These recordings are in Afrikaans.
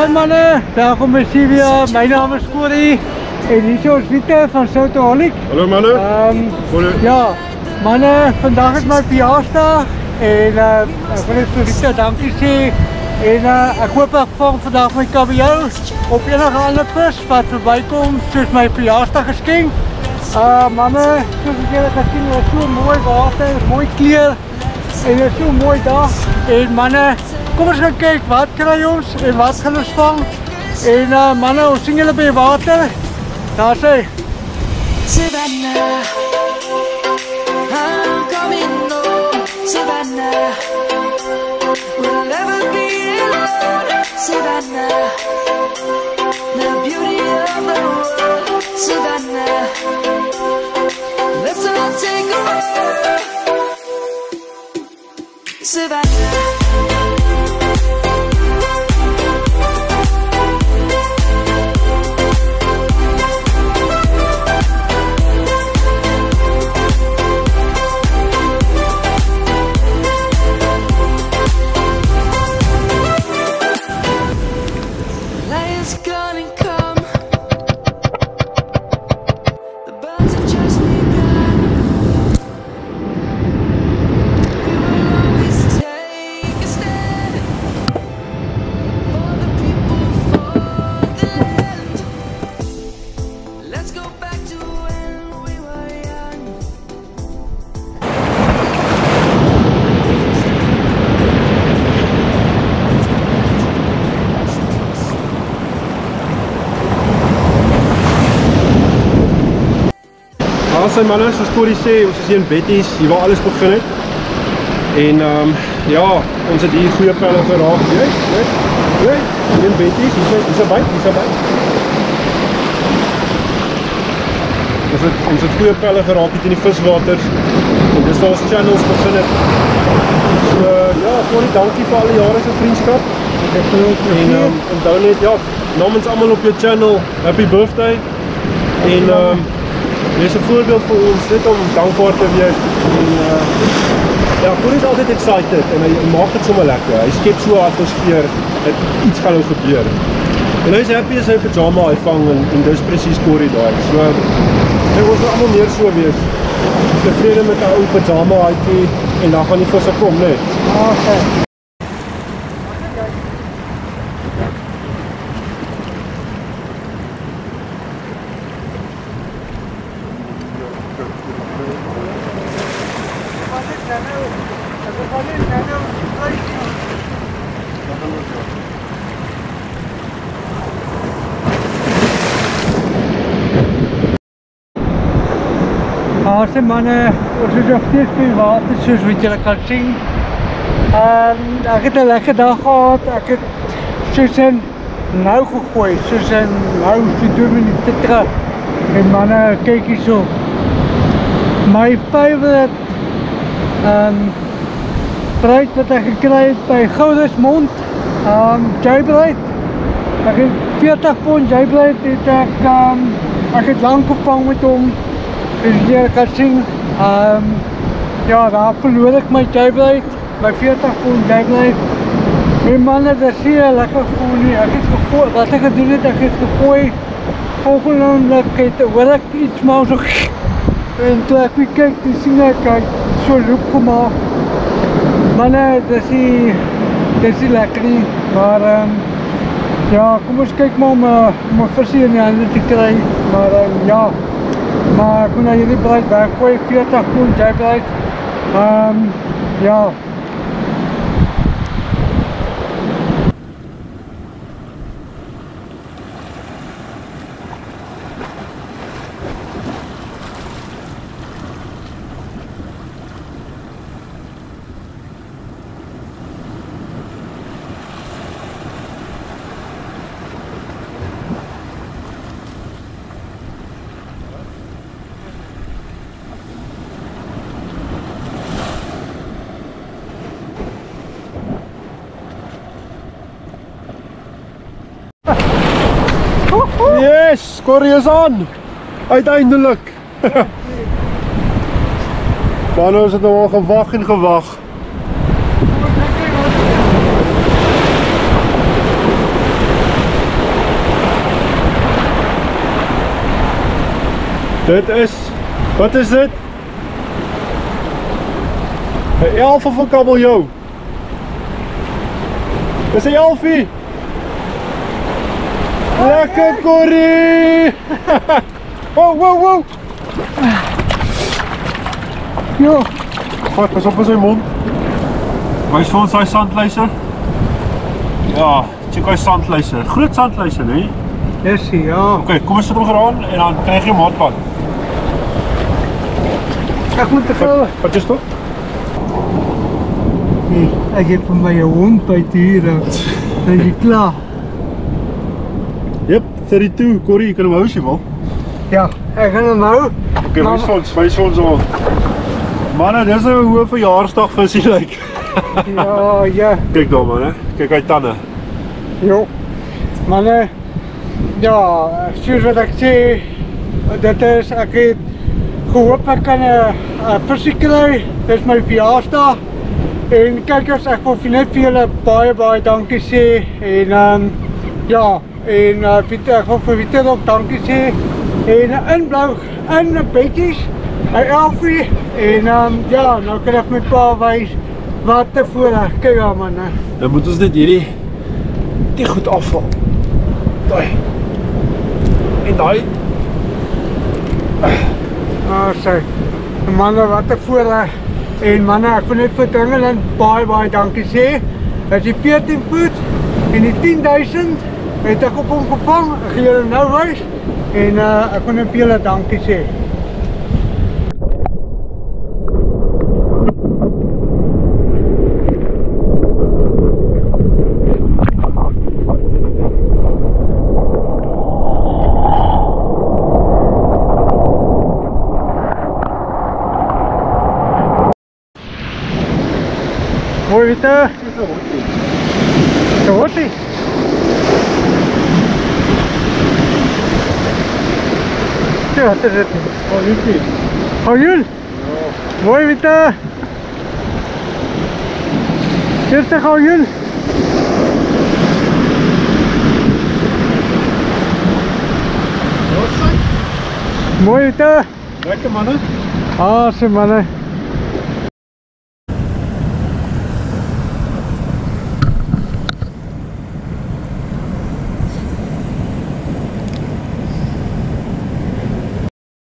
Hi mannen, welkom bij Sivia. Mijn naam is Corrie. En hier is Pieter van Soutaholic. Hallo mannen. Ja, mannen, vandaag is mijn verjaarsdag. En ik wil even Pieter dankie zeggen. En ik hoop ik vang vandaag mijn kabeljauw op enige andere vis wat voorbij komt, zoals mijn verjaarsdaggeschenk. Mannen, zoals jullie gaan zien, het is zo'n mooi water, mooi kleur. En het is zo'n mooi dag. En mannen, kom eens gaan kijken wat krijg ons en wat gaan ons vangen. En mannen, ons zien jullie bij water. Daar zijn. Savannah, I'm coming home. Savannah, we'll never be alone. Savannah, the beauty of the world. Savannah, let's all take a walk. Savannah. Zijn mannen, zoals Corrie sê, ons is hier in Betty's, hier waar alles begin het. En ja, ons het hier goeie pelle geraak. Hier in Betty's, hier is 'n byt, Ons het goeie pelle geraak hier in die viswater. En dis waar ons channels begin het. So ja, Corrie, dankie vir al die jare se vriendskap. En onthou net, ja, namens almal op jou channel, happy birthday. En dit is 'n voorbeeld vir ons, net om dankbaar te wees. En ja, Corrie is altyd excited en hy maak dit sommer lekker. Hy skep so 'n atmosfeer dat iets gaan nou gebeur. En hy is happy as hy pyjama uitvang en dis presies Corrie daai. So ons wil almal meer so wees. Tevrede met 'n ou pyjama uitjie en dan gaan die visse kom, net. Okay. Als mannen, ons is nog steeds bij water, zoals wat jullie kan zien. Ik heb een lekkere dag gehad. Ik heb tussen nou gegooid, tussen nou 2 minuten terug. En mannen, kijk eens zo. Mijn favorite prijs wat ik gekregen heb bij Goudersmond, Jaybird. Ik heb 40 pond Jaybird, ik heb lang gevangen met hem. Dus jullie kan zien, ja, daar verloor ik mijn Jaybird, bij 40 pond Jaybird. En mannen, dat zie je lekker voor nu. Ik heb gegooid, wat ik gedaan heb, ik heb gegooid. Volgende keer hoor ik iets maar zo. En toen ik weer kijk, toen zie ik zo'n loop gemaakt. Mannen, dat is lekker niet. Maar ja, kom eens kijken maar om mijn visie in de handen te krijgen. Maar ja. Maar ik kon naar jullie bereid weggooien, 40 pond Jaybird. Ja. Yes, Corrie is aan! Uiteindelik! Maar nou is het nou al gewag en gewag. Dit is, wat is dit? 'n 11 of 'n kabeljou? Dis 'n 11ie. Lekker Corrie! Wow, wow, wow! Ja, Vat, pas op in sy mond. Wys vir ons hy sandluiser. Ja, check hy sandluiser. Groot sandluiser, nee? dis hy, ja. Oké, kom ons sit hom geraan en dan krijg jy maatpad. Ek moet te gauw. Wat is dit? Nee, ek heb vir my 'n hond by hier. Dan is jy klaar. Jep, 32, Corrie, jy kan hom hou as jy wil. Ja, ek gaan hom hou. Oké, wys vir ons al. Manne, dis nou hoe 'n verjaarsdag visie lyk. Ja, ja. Kyk daar man, hè. Kyk hy tande. Jo. Manne, ja, soos wat ek sê, dit is, ek het gehoop ek kan 'n visie kry. Dis my verjaarsdag. En kykers, ek wil net vir julle baie dankie sê. En ja, en ek wil vir Pieter ook dankie sê. En in blou, in betjies, hy Elfie. En ja, nou kan ek met pa wys wat tevore. Kyk daar man. Dan moet ons net die goed afval. Daai. En daai. Sê, manne wat tevore. En manne, ek wil net vir Dingeland baie dankie sê. Dat die 14 voet en die 10.000 het ek op hom gevang. Ek gaan julle nou wys. En ek wil net vir julle dankie sê. Mooi Pieter. Zo wordt hij. Ja, dat is het. Hou jullie? Mooi Pieter. Eerst hou jullie. Mooi Pieter. Lekker mannen. Awesome mannen.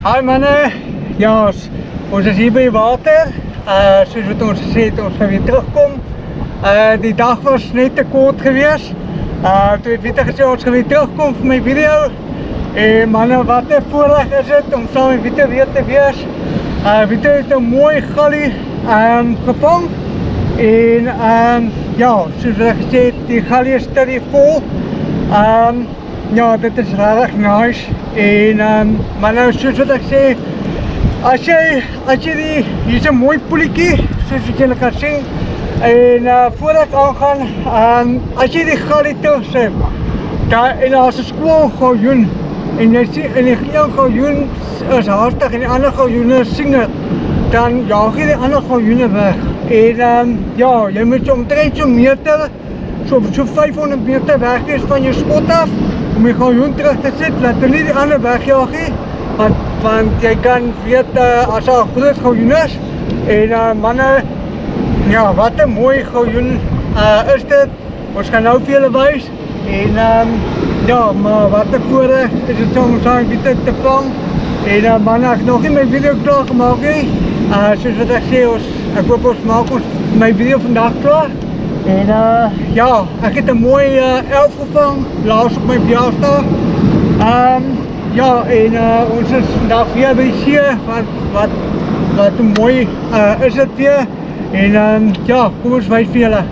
Hi manne, ja, ons is hier by water, soos wat ons gesê het, ons gaan weer terugkom. Die dag was net te kort gewees, toe het Pieter gesê ons gaan weer terugkom vir my video. En manne, wat 'n voorreg is dit om saam met Pieter weer te wees. Pieter het 'n mooi gallie gevang. En ja, soos wat ek gesê het, die gallie is steady vol. Ja, dit is regtig nice. En maar nou soos wat ek sê, as jy hier is 'n mooi poeltjie, soos wat julle kan sien. En voor ek aangaan, as jy die gallie terugsit, en daar's 'n skool galjoen, en jy sien en die een galjoen is haastig en die ander galjoene sien dit, dan jaag jy die ander galjoene weg. En ja, jy moet so omtrent so meter, so 500 meter weg wees van jou spot af, om die galjoen terug te sit, laat hy nie die ander wegjaag nie, want jy kan weet as daar 'n groot galjoen is. En manne, ja, wat 'n mooi galjoen is dit. Ons gaan nou vir julle wys. En ja, maar wat 'n voorreg is dit om saam met dit te vang. En manne, ek het nog nie my video klaar gemaak nie. Soos wat ek sê, ek hoop ons maak my video vandag klaar. En ja, ek het 'n mooi 11 gevang, laas op my verjaarsdag. Ja, en ons is vandag weer by die see, wat mooi is dit weer. En ja, kom ons wys vir julle.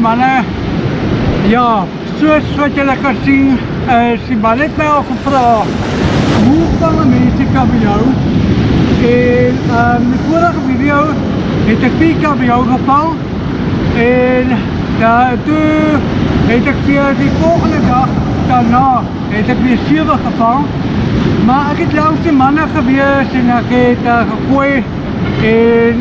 Manne, ja, soos wat julle kan sien, is die man het my al gevra, hoe vang 'n mens die kabeljou? En in die vorige video het ek 4 kabeljou gevang. En toe het ek weer die volgende dag daarna het ek weer 7 gevang. Maar ek het langs die manne gewees en ek het gegooi. En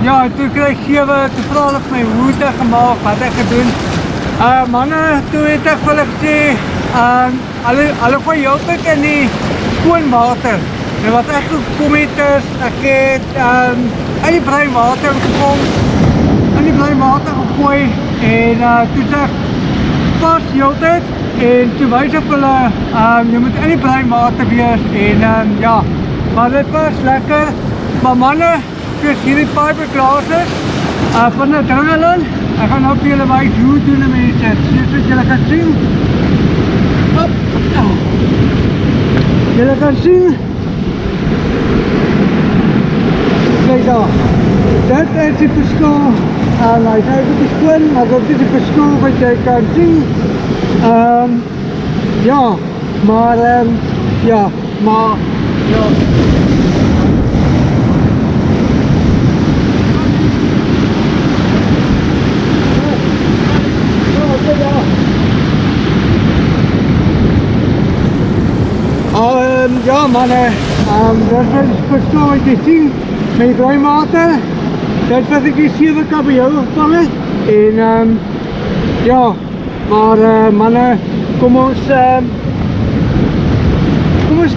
ja, toe kry ek 7, toe vra hulle vir my hoe het ek gemaak, wat ek gedoen. Manne, toe het ek vir hulle gesê, hulle gooi heeltyd in die skoon water. En wat ek gekom het is, ek het in die bruin water gekom, in die bruin water gegooi en toe sê ek pas heeltyd en toe wys ek hulle, jy moet in die bruin water wees en ja, maar dit was lekker. Maar manne, soos hierdie fiberglass is, van die Dringeland, ek gaan nou vir julle wys hoe doen die mense dit, soos wat julle kan sien. Julle kan sien, kijk daar, dit is die verskil, hy is nou die skoon, maar dit is die verskil wat jy kan sien. Ja, maar ja. Ja manne, dit is die verskil wat jy sien met die bruin water. Dit was ek die 7 kabeljou gevang het en ja, maar manne, kom ons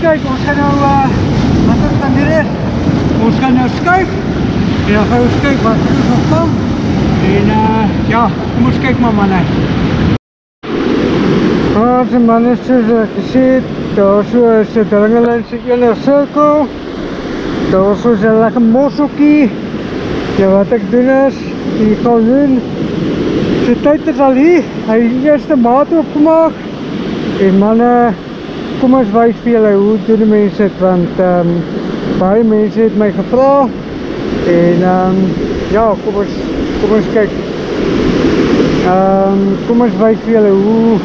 kyk, ons gaan nou, wat ons gaan doen is, ons gaan nou skuif en dan gaan ons kyk wat ons gevang en ja, kom ons kyk maar manne. As manne, soos ek gesê het, daar so is die Dringeland se ene sirkel, daar so is 'n lekker mosseltjie. Ja, wat ek doen is, die kalkoen, die tyd is al hier, hy het die eerste maat opgemaak en manne, kom ons wys vir julle hoe doen die mense het, want baie mense het my gevra en ja, kom ons kyk. Kom ons wys vir julle hoe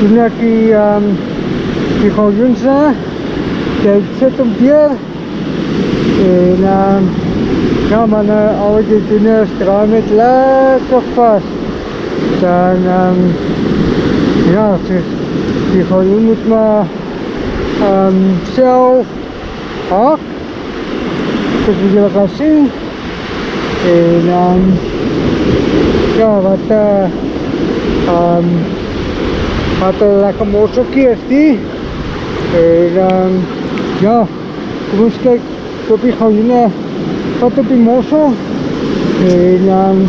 doen ek die kalkoense, jy sit hom deur en ja manne, al wat jy doen is, draai met lekker vast. Dan ja, die kalkoen moet maar self haak, soos wat julle kan sien. En ja, wat een lekker mosseltjie is die. En ja, kom ons kyk op die kalkoene, wat op die mossel. En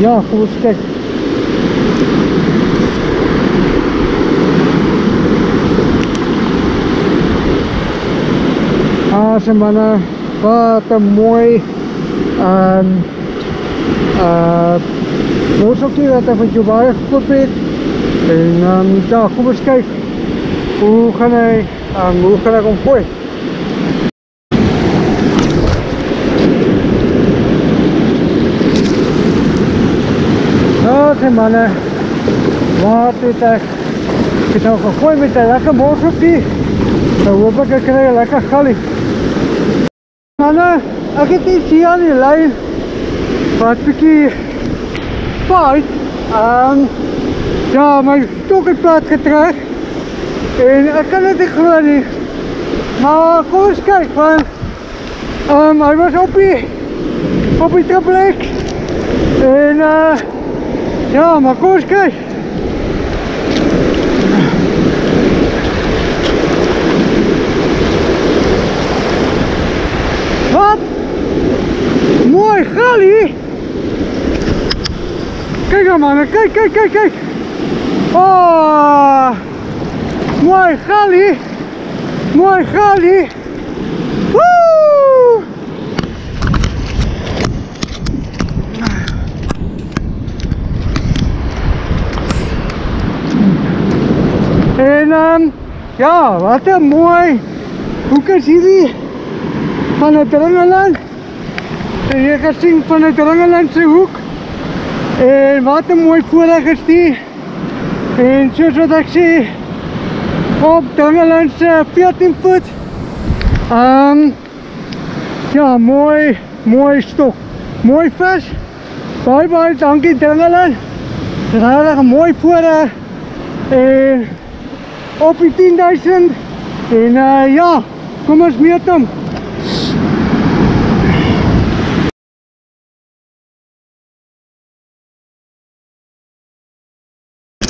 ja, kom ons kyk. As manne, wat een mooi mosseltjie wat ek van jou baie gekoop het. En ja, kom ons kyk, hoe gaan ek hom gooi. Okay manne, wat het ek nou gegooi met een lekker mosseltjie. Nou hoop ek kry een lekker gallie. Manne, ek het iets hier aan die lyn wat bykie fight. Ja, my stok het plat getrek en ek kan dit nie glo nie. Maar kom ons kyk, want hy was op die triplek en ja, maar kom ons kyk. Wat? Mooi gallie! Kyk dan manne, kyk! Oh, mooi gallie! Woe! En ja, wat een mooi hoek is hierdie van het Dringeland. En jy kan sien van het Dringelandse hoek. En wat een mooi voorreg is die. En soos wat ek sê, op Dringelandse 14 voet. Ja, mooi stok. Mooi vis. Baie dankie Dingeland. Dit is regtig 'n mooi voorreg en op die 10.000 en ja, kom ons meet hom.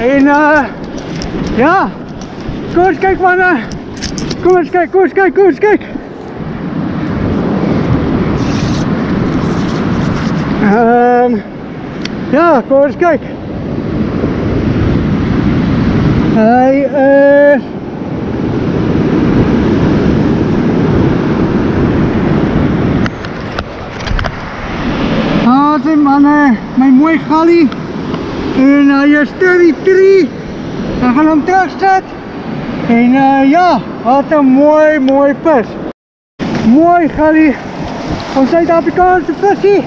En ja, kom ons kyk manne. Kom ons kyk. Ja, kom eens kyk. Hy is die manne, my mooi gallie. En hy is 33. Dan gaan hom terugsit. En ja, wat 'n mooi vis. Mooi gallie. Ons Suid-Afrikaanse visie.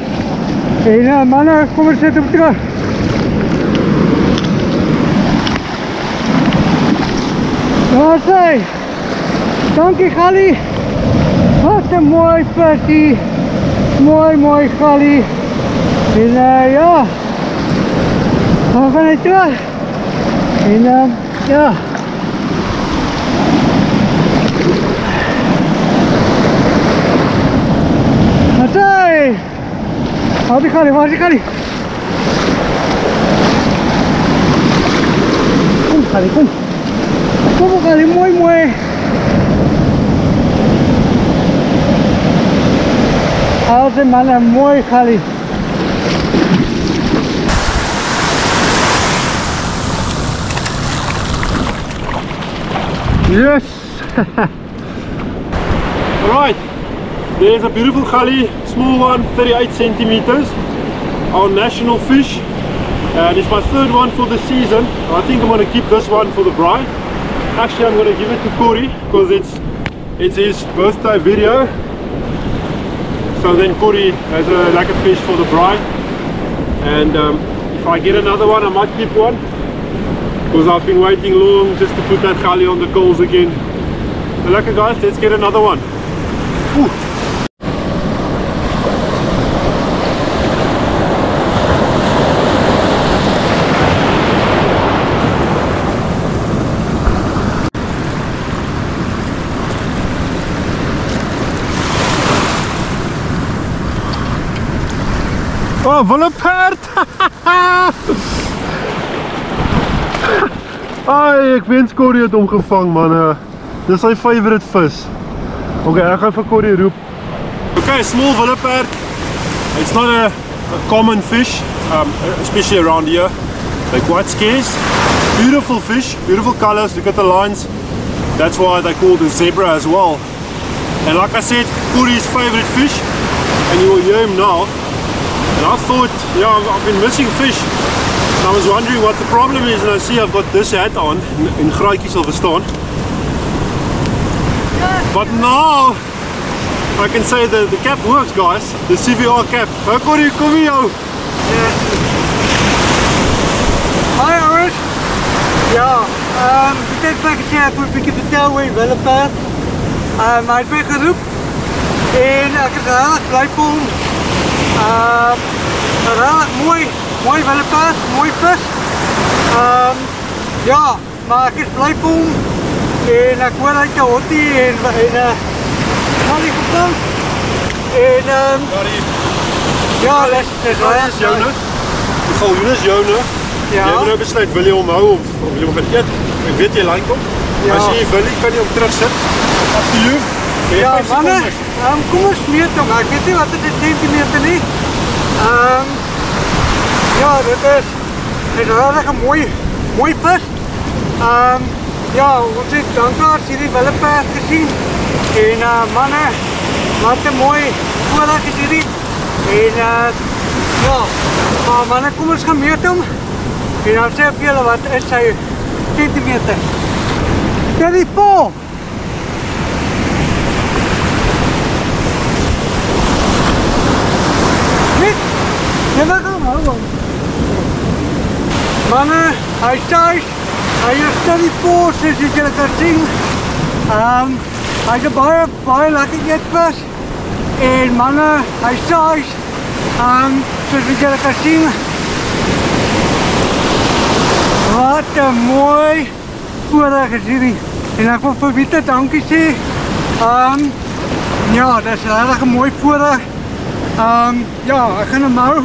En manne, kom ons sit hom terug. Daar is hy. Dankie gallie. Wat 'n mooi visie. Mooi gallie. En ja, dan gaan hy terug. En ja. Wat hy? Waar is die gallie? Kom gallie, kom. Kom gallie, mooi. Als een man, een mooi gallie. Yes! Alright, there's a beautiful gallie, small one, 38 centimeters, our national fish, and it's my third one for the season. I think I'm going to keep this one for the bride. Actually, I'm going to give it to Corey because it's his birthday video. So then Corey has a lekker fish for the bride, and if I get another one, I might keep one. Because I've been waiting long just to put that gallie on the coals again. So lekker guys, let's get another one. Ooh. Oh, willeperd! Ai, ek wens Corey het hom gevang man. Dis sy favorite vis. Okay, ek gaan vir Corey roep. Okay, small willeperd. It's not a common fish, especially around here. They're quite scarce. Beautiful fish, beautiful colors. Look at the lines. That's why they call the zebra as well. And like I said, Corey's favorite fish, and you will hear him now. And I thought, yeah, I've been missing fish. And I was wondering what the problem is, and I see I've got this hat on, in Graatjies sal verstaan. But now, I can say the cap works guys, the CVR cap. How Corey, kom hier jou. Hi ouwers. Ja, ek het net gesê ek moet 'n bietjie vertel oor die willeperd. Hy het my geroep en ek is regtig bly vir hom. Regtig mooi willeperd, mooi vis. Ja, maar ek is bly vir hom en ek hoor hy het 'n hottie en gaan die geplant. En ja, dis joune. Die galjoen is joune. Ja. Jy moet nou besluit, wil jy hom hou of wil jy hom gaan eet? Ek weet jy like hom. Ja. As jy wil, kan jy hom terugsit. As jy hoef. Ja, manne, kom ons meet hom. Ek weet nie wat dit is centimeter nie. Ja, dit is regtig 'n mooi vis. Ja, ons het danklaars hierdie willeperd gesien. En manne, wat 'n mooi voorreg is hierdie. En ja, maar manne, kom ons gaan meet hom. En dan sê ek vir julle wat is sy centimeter. 34. Net, jy mag hom hou. Manne, hy is 34, soos julle kan sien. Hy is 'n baie lekker eetvis. En manne, hy is Soos wat julle kan sien, wat 'n mooi voorreg is hierdie. En ek wil vir Wiete dankie sê. Ja, dit is regtig 'n mooi voorreg. Ja, ek gaan hom hou.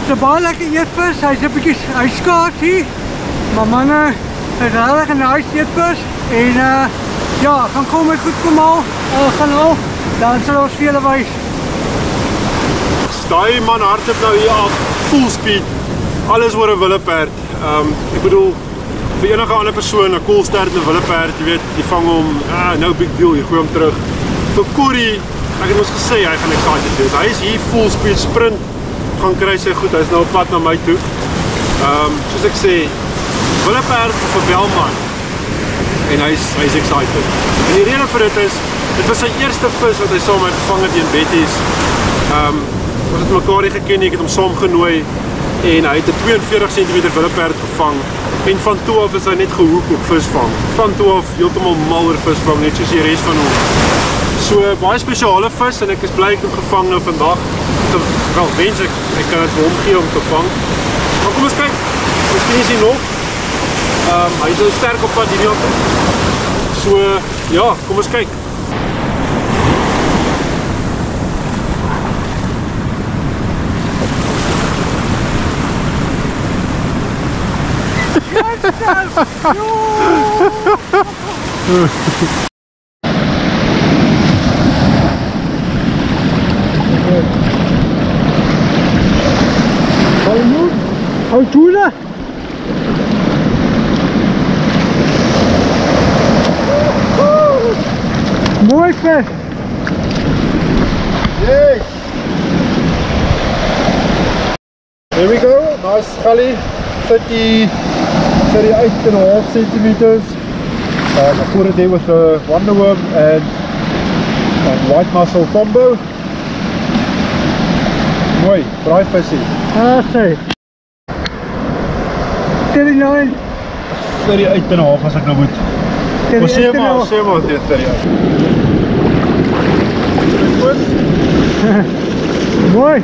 Dis 'n baie lekker eetvis. Hy's 'n bietjie skaars hier. Maar manne, dit is regtig 'n nice eetvis. En ja, gaan kom met goed kom al. Gaan al. Dan sal ons vir julle wys. Daai man hardloop nou hier af, full speed. Alles oor 'n willeperd. Ek bedoel, vir enige ander persoon, 'n koolstert en 'n willeperd, jy weet, jy vang hom, no big deal, jy gooi hom terug. Vir Corrie, ek het ons gesê hy gaan excited wees. Hy is hier full speed sprint, gaan kry sy goed, hy's nou op pad na my toe. Soos ek sê, willeperd of 'n belman. En hy's excited. En die rede vir dit is, dit was sy eerste vis wat hy saam met gevang het in Betty's. Ons het mekaar nie geken nie, ek het hom saam genooi en hy het 'n 42 cm willeperd gevang en van toe af is hy net gehoek op visvang. Van toe af heeltemal mal oor visvang, net soos die res van hom. So baie spesiale vis en ek is bly ek het hom gevang nou vandag. Wel, wens ek kan dit vir hom gee om te vang. Maar kom ons kyk, miskien is hy nog. Hy is so sterk op pad hierdie kant. So ja, kom ons kyk. Hou tuna. Mooi vis. Yes. There we go. Nice gully. 38.5 centimeters. I put it there with a wonderworm and white mussel combo. Mooi, braai visie. Sê. 39. 38.5 as ek nou moet. Sê maar dit 38. Mooi.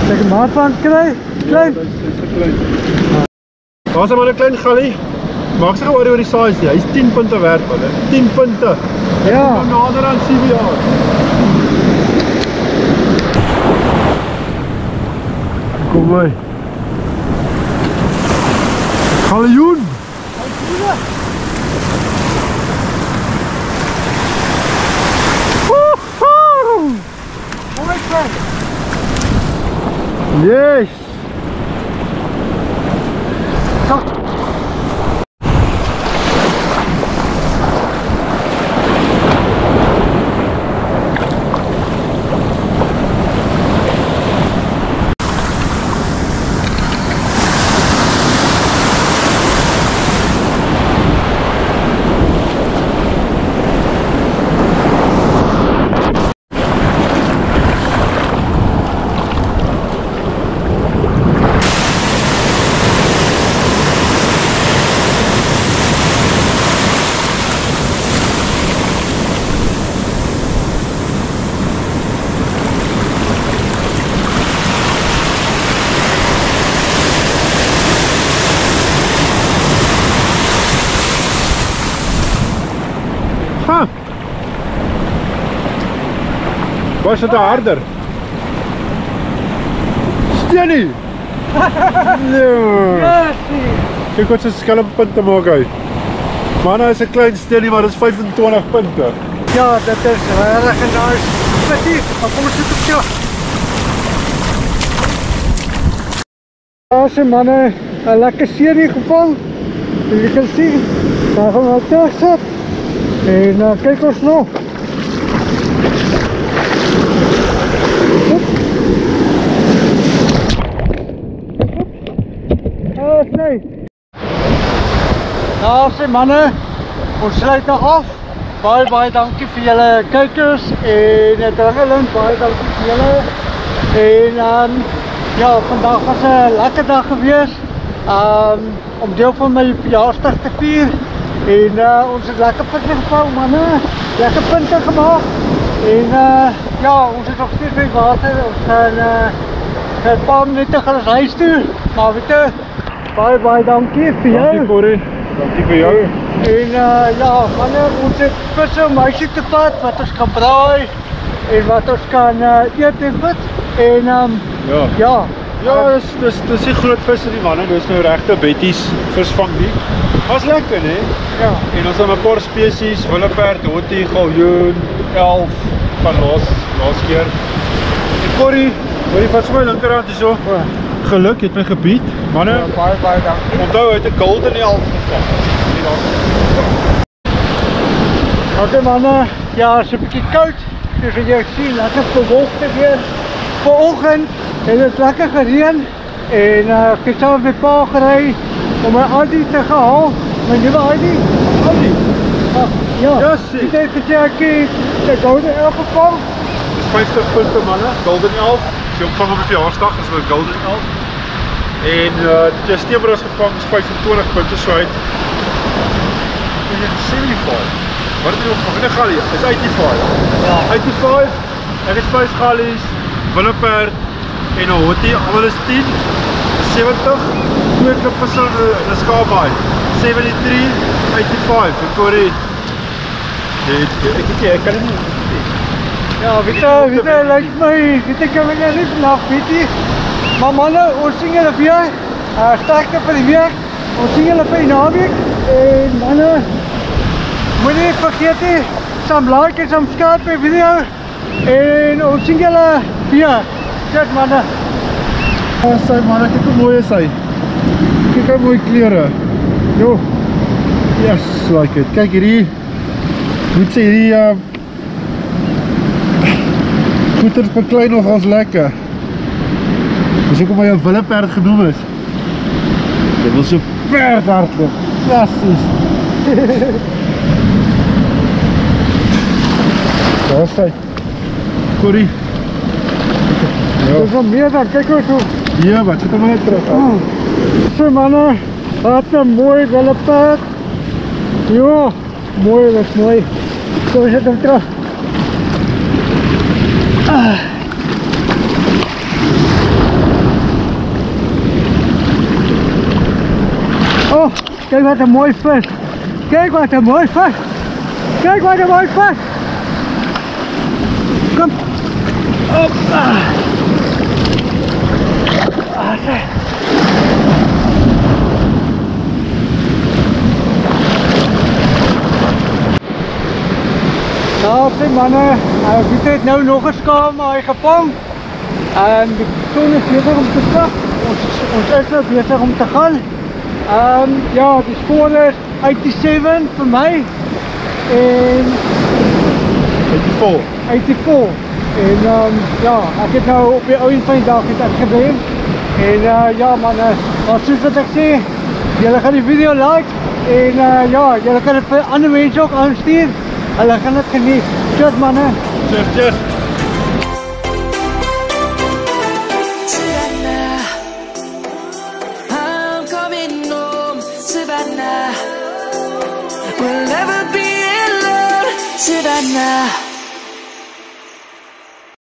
Kijk hem maat van kry. Klein. Ja, dis te klein. Daar's maar 'n klein gully. Maak sy oor die size nie. Hy's 10 punte werd man. 10 punte. Ja. Nader aan 7 jaar. Kom mooi. Galjoen. Mooi klein. Yes. Was dit harder? Steenie! Ja, Kyk wat sy skelm punte maak uit. Maar nou is 'n klein steenie, maar dit is 25 punte. ja, dit is regtig 'n nice visie. Maar kom ons sit op jou. Daar's manne 'n lekker serie gevang. Jy kan sien, daar gaan we terug sit. En kyk ons nog. Nee. Nou sê manne, ons sluit nou af. Baie dankie vir julle kykers en Drangelin, baie dankie vir julle. En ja, vandag was 'n lekker dag gewees. Om deel van my verjaarsdag te vier. En ons het lekker punte gevang manne. Lekker punte gemaak. En ja, ons is nog steeds by water. Ons gaan het paar minute gaan ons huis toe. Maar weet jy, baie dankie vir jou. Dankie Corrie, dankie vir jou. En ja, manne, ons het visse om huisie te vat wat ons kan braai en wat ons kan eet en goed. En Ja, dis die groot vis in die manne, dis nou regte Betty's visvang die. Was lekker, né? ja, En ons het 'n paar spesies, willeperd, hottie, galjoen, elf van laas keer. En Corrie, hoor jy vat my linkerhand hierso. Geluk, jy het my gebied. Manne, baie dankie. onthou hy het 'n golden elf gevang. Nie daar. Oké manne, ja, het is 'n bietjie koud. Dus wat jy sien, lekker bewolkte weer. Vanoggend het het lekker gereën en ek het saam met pa gery om my Audi te haal. My nuwe Audi. Audi. Ja, Yes, ek het gesê ek het golden elf gevang. Dis 50 punte manne, golden elf. As jy opvang op 'n verjaarsdag, is dit golden elf. En die Steenbros gevang is 25 punte, so hy het 75. Wat het jy opvang? In 'n gallie, is 85. Ja. 85, ek het 5 gallies, willeperd en 'n hottie, almal is 10. 70, 2 klipvisse in 'n skaapbaai. 73, 85. En Corrie, ek kan dit nie. Ja, weet jy, lyk my, weet ek kan my nie vanaf, weet jy. Maar manne, ons sien julle weer. Sterkte vir die week. Ons sien julle vir die naweek. En manne, moenie vergeet nie, some like en some subscribe my video. En ons sien julle weer. Tot manne. Sy manne, kyk hoe mooi is hy. Kyk hoe mooi kleure. Jo. Yes, like it. Kyk hierdie. Moet sê hierdie goeters beklei nog als lekker. Dis hoekom hy 'n willeperd genoem is. Dit wil so perd hardloop. Fantasties. Daar is hy. Corrie. Dit is wel meer dan, kyk hoe so. Ja, wat het hom net terug. So manne, wat 'n mooi willeperd. Jo, mooi, dat is mooi. Zo zet hem terug. Oh, kijk wat een mooi vis. Kijk wat een mooi vis. Kijk wat een mooi vis. Kom. Hoppa. Nou, sê manne, Pieter het nou nog 'n skaaphaai gevang. Die son is besig om te sak. Ons is nou besig om te gaan. Ja, die skoor is 87 vir my. En 84. En ja, ek het nou op die ou en van die dag het ek gewen. En ja manne, wat soos wat ek sê, julle gaan die video like en ja, julle kan dit vir ander mense ook aanstuur. Hulle gaan dit geniet. Cheers manne. Cheers. Savannah, I'm coming home, Savannah. We'll never be alone, Savannah.